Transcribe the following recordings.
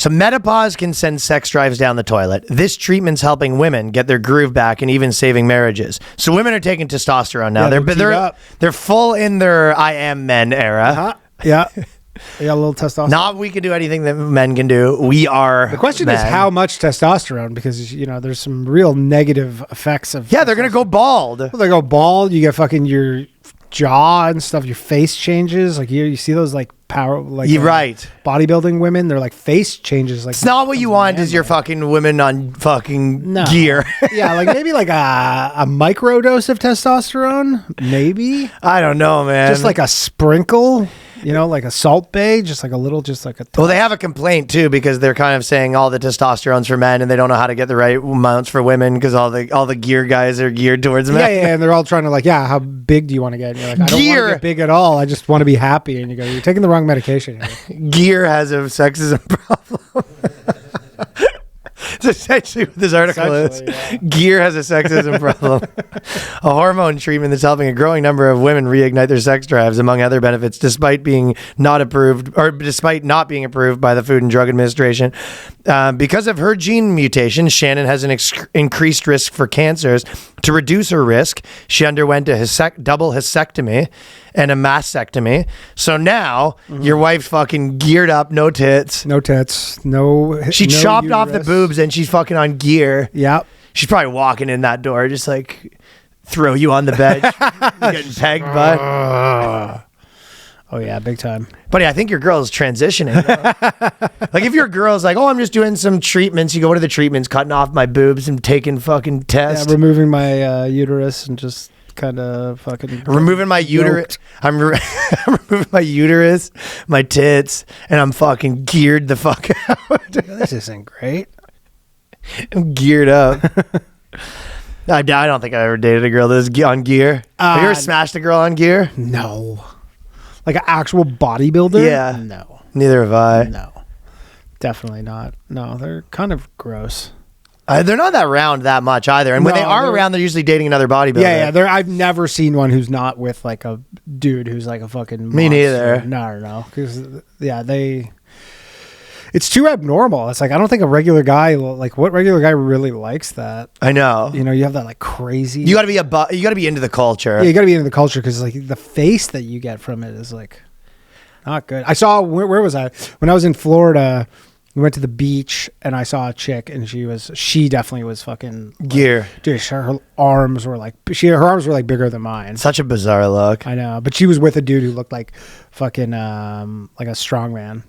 So menopause can send sex drives down the toilet. This treatment's helping women get their groove back and even saving marriages. So women are taking testosterone now. They're full in their I am men era. Uh-huh. Yeah. Yeah, a little testosterone. Not we can do anything that men can do. We are. The question is how much testosterone, because there's some real negative effects of. Yeah, they're gonna go bald. Well, they go bald. You get fucking your jaw and stuff. Your face changes. Like you see those like power like you're right. Bodybuilding women. They're like face changes. Like it's not what you want. Is your fucking women on fucking gear? Yeah, like maybe like a micro dose of testosterone. Maybe I don't know, man. Just like a sprinkle. Like a Salt Bay, just like a little, just like a. Well, they have a complaint too because they're kind of saying all the testosterone's for men and they don't know how to get the right amounts for women because all the gear guys are geared towards men. Yeah, and they're all trying to like, how big do you want to get? And you're like, I don't want to get big at all. I just want to be happy. And you go, you're taking the wrong medication. Gear has a sexism problem. It's essentially what this article is. Yeah. Gear has a sexism problem. A hormone treatment that's helping a growing number of women reignite their sex drives, among other benefits, despite not being approved by the Food and Drug Administration. Because of her gene mutation, Shannon has an increased risk for cancers. To reduce her risk, she underwent a double hysterectomy and a mastectomy. So now your wife's fucking geared up, no tits. No tits. No. She chopped off the boobs and she's fucking on gear. Yep. She's probably walking in that door, just like throw you on the bed, getting pegged, bud. Oh yeah, big time. Buddy, I think your girl is transitioning. Like if your girl's like, oh, I'm just doing some treatments. You go to the treatments, cutting off my boobs and taking fucking tests. Yeah, removing my uterus and just kind of fucking removing my uterus. I'm removing my uterus, my tits, and I'm fucking geared the fuck out. This isn't great. I'm geared up. I don't think I ever dated a girl that was on gear. Have you ever smashed a girl on gear? No. Like an actual bodybuilder? Yeah. No. Neither have I. No. Definitely not. No, they're kind of gross. They're not that round that much either. And when they are around, they're usually dating another bodybuilder. Yeah. I've never seen one who's not with like a dude who's like a fucking monster. Me neither. No. Because, it's too abnormal. It's like, I don't think a regular guy, like what regular guy really likes that? I know. You have that like crazy. You got to be into the culture. Yeah, you got to be into the culture because like the face that you get from it is like not good. I saw, where was I? When I was in Florida, we went to the beach and I saw a chick and she definitely was fucking gear. Dude, her arms were like bigger than mine. Such a bizarre look. I know, but she was with a dude who looked like fucking like a strongman.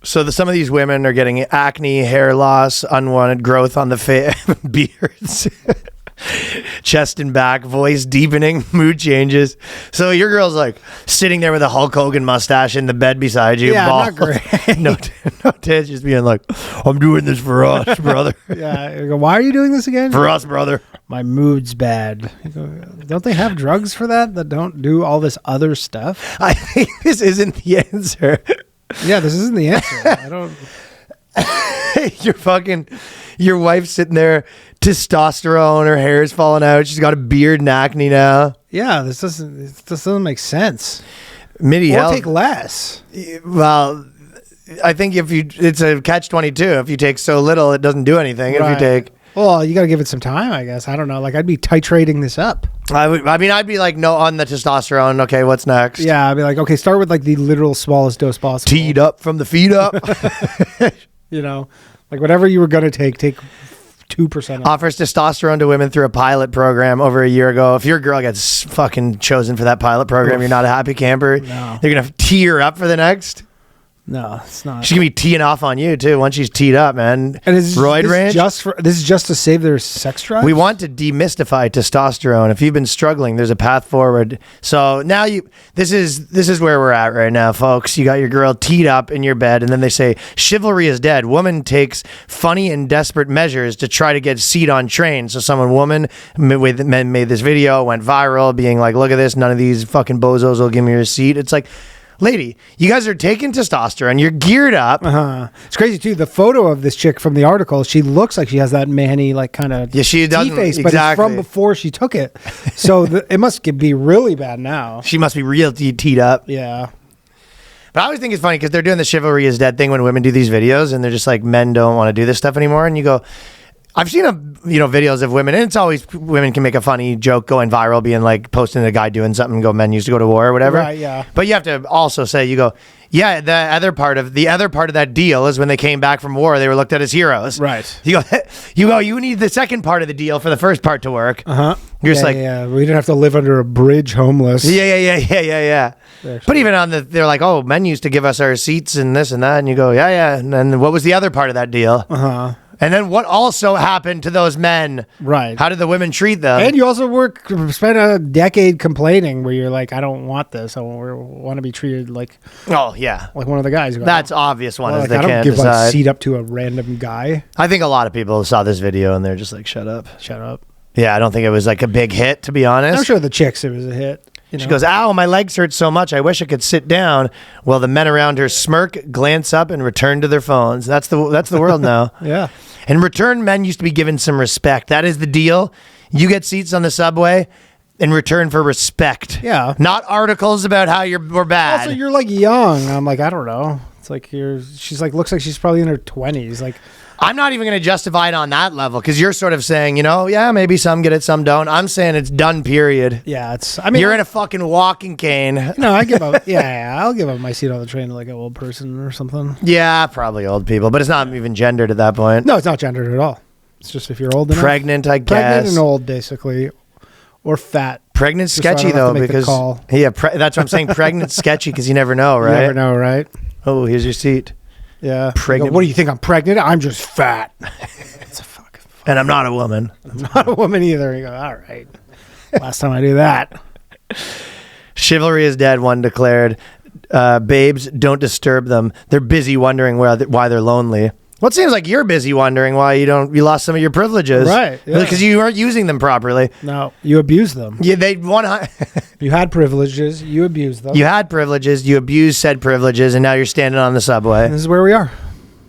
So some of these women are getting acne, hair loss, unwanted growth on the face, beards, chest and back, voice deepening, mood changes. So your girl's like sitting there with a Hulk Hogan mustache in the bed beside you. Yeah, not great. no tits, just being like, I'm doing this for us, brother. Yeah. You go, why are you doing this again? For us, brother. My mood's bad. You go, don't they have drugs for that don't do all this other stuff? I think this isn't the answer. Yeah, this isn't the answer. I don't. Your wife's sitting there, testosterone, her hair's falling out. She's got a beard and acne now. Yeah, this doesn't make sense. Or take less. Well, I think it's a catch-22. If you take so little, it doesn't do anything. Right. If you take. Well, you got to give it some time, I guess. I don't know. Like, I'd be titrating this up. I'd be like, no, on the testosterone. Okay, what's next? Yeah, I'd be like, okay, start with like the literal smallest dose possible. Teed up from the feet up. Like whatever you were going to take 2%. Offers testosterone to women through a pilot program over a year ago. If your girl gets fucking chosen for that pilot program, you're not a happy camper. No. They're going to tee her up for the next. No, it's not. She's gonna be teeing off on you too once she's teed up, man. And is range. This is just to save their sex drive? We want to demystify testosterone. If you've been struggling, there's a path forward. So now this is where we're at right now, folks. You got your girl teed up in your bed, and then they say chivalry is dead. Woman takes funny and desperate measures to try to get seat on train. So woman made this video, went viral, being like, "Look at this! None of these fucking bozos will give me your seat." It's like, lady, you guys are taking testosterone. You're geared up. It's crazy too. The photo of this chick from the article, she looks like she has that Manny like kind of she doesn't face, exactly. But it's from before she took it. So it must be really bad now. She must be real teed up. Yeah. But I always think it's funny because they're doing the chivalry is dead thing when women do these videos, and they're just like, men don't want to do this stuff anymore. And you go, I've seen videos of women, and it's always women can make a funny joke going viral, being like posting a guy doing something, and go, men used to go to war or whatever. Right, yeah. But you have to also say, you go, yeah, the other part of that deal is when they came back from war, they were looked at as heroes. Right. You need the second part of the deal for the first part to work. You're just yeah, we didn't have to live under a bridge homeless. Yeah. But even they're like, oh, men used to give us our seats and this and that, and you go, yeah. And then what was the other part of that deal? And then what also happened to those men? Right. How did the women treat them? And you also spent a decade complaining where you're like, I don't want this. I want to be treated like, like one of the guys. That's obvious one, well, they I don't can't give decide. my seat up to a random guy. I think a lot of people saw this video and they're just like, shut up. Shut up. Yeah, I don't think it was like a big hit, to be honest. I'm sure the chicks, it was a hit. She goes, ow, my legs hurt so much. I wish I could sit down. Well, the men around her smirk, glance up, and return to their phones. That's the world now. Yeah. In return, men used to be given some respect. That is the deal. You get seats on the subway in return for respect. Yeah. Not articles about how we're bad. Also, you're like young. I'm like, I don't know. It's like she's like, looks like she's probably in her 20s. Like, I'm not even going to justify it on that level because you're sort of saying, yeah, maybe some get it, some don't. I'm saying it's done, period. Yeah, you're in a fucking walking cane. No, I give up. I'll give up my seat on the train to like an old person or something. Yeah, probably old people, but it's not even gendered at that point. No, it's not gendered at all. It's just if you're old enough. Pregnant, I guess. Pregnant and old, basically, or fat. Pregnant's sketchy though because that's what I'm saying. Pregnant's sketchy because you never know, right? You never know, right? Oh, here's your seat. Yeah. Pregnant. Go, what do you think? I'm pregnant? I'm just fat. It's a fucking. And I'm not a woman. I'm not a woman either. You go, all right. Last time I do that. Chivalry is dead, one declared. Babes, don't disturb them. They're busy wondering why they're lonely. Well, it seems like you're busy wondering why you lost some of your privileges. Right. Because you weren't using them properly. No, you abused them. Yeah, You had privileges, you abused them. You had privileges, you abused said privileges, and now you're standing on the subway. And this is where we are.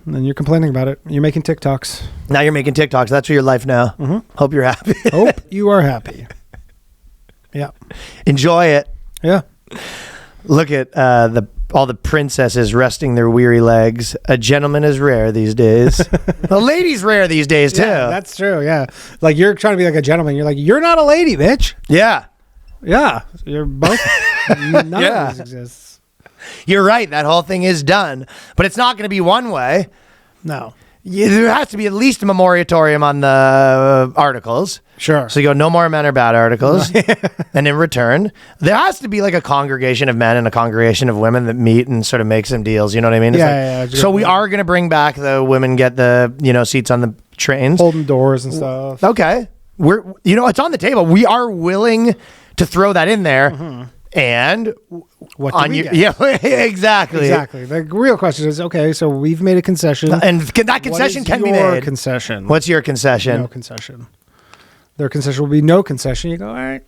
And you're complaining about it. You're making TikToks. Now you're making TikToks. That's your life now. Mm-hmm. Hope you're happy. Hope you are happy. Yeah. Enjoy it. Yeah. Look at all the princesses resting their weary legs. A gentleman is rare these days. A lady's rare these days, too. Yeah, that's true, yeah. Like, you're trying to be like a gentleman. You're like, you're not a lady, bitch. Yeah. Yeah. You're both. None of this exists. You're right. That whole thing is done. But it's not going to be one way. No. There has to be at least a moratorium on the articles. Sure. So you go, no more men are bad articles. And in return, there has to be like a congregation of men and a congregation of women that meet and sort of make some deals. You know what I mean? It's so we are going to bring back the women get the, seats on the trains. Holding doors and stuff. Okay. It's on the table. We are willing to throw that in there. Mm-hmm. And what do we get? Yeah, exactly. Exactly. The real question is, okay, so we've made a concession. And that concession can be made. What's your concession? What's your concession? No concession. Their concession will be no concession. You go, all right.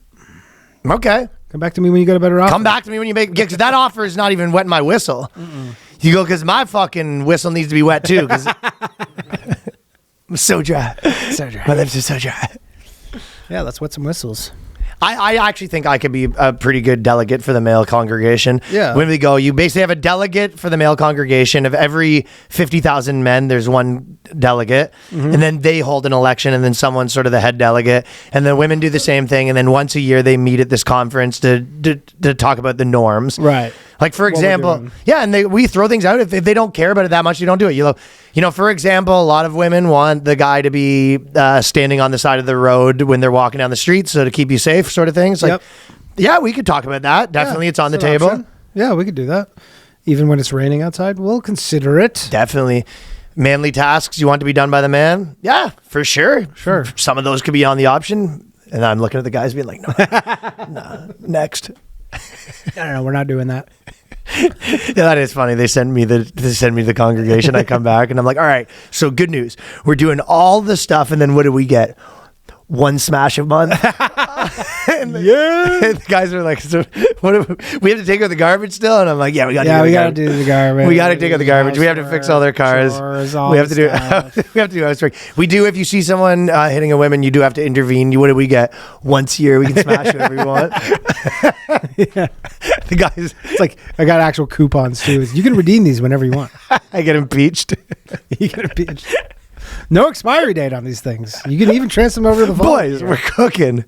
Okay. Come back to me when you get a better offer. Come back to me when you make... Because that offer is not even wetting my whistle. Mm-mm. You go, because my fucking whistle needs to be wet too. Because I'm so dry. So dry. My lips are so dry. Yeah, let's wet some whistles. I actually think I could be a pretty good delegate for the male congregation. Yeah. When we go, you basically have a delegate for the male congregation. Of every 50,000 men, there's one delegate. Mm-hmm. And then they hold an election, and then someone's sort of the head delegate. And then women do the same thing. And then once a year, they meet at this conference to talk about the norms. Right. Like, for example, and we throw things out. If they don't care about it that much, you don't do it. For example, a lot of women want the guy to be standing on the side of the road when they're walking down the street, so to keep you safe, sort of things. Like, yeah, we could talk about that. Definitely, it's on the table. Option. Yeah, we could do that. Even when it's raining outside, we'll consider it. Definitely. Manly tasks you want to be done by the man? Yeah, for sure. Sure. Some of those could be on the option. And I'm looking at the guys being like, no, next. No, we're not doing that. Yeah, that is funny. They send me the congregation. I come back and I'm like, all right, so good news. We're doing all the stuff, and then what do we get? One smash a month. and the guys are like, so we have to take out the garbage still, and I'm like, yeah, we got to do the garbage. We got to take out the garbage. We have to fix all their cars. We have to do housework. We do. If you see someone hitting a woman, you do have to intervene. What do we get? Once a year, we can smash whatever we want. The guys, it's like I got actual coupons too. You can redeem these whenever you want. I get impeached. You get impeached. No expiry date on these things. You can even transfer them over to the phone. Boys, we're cooking.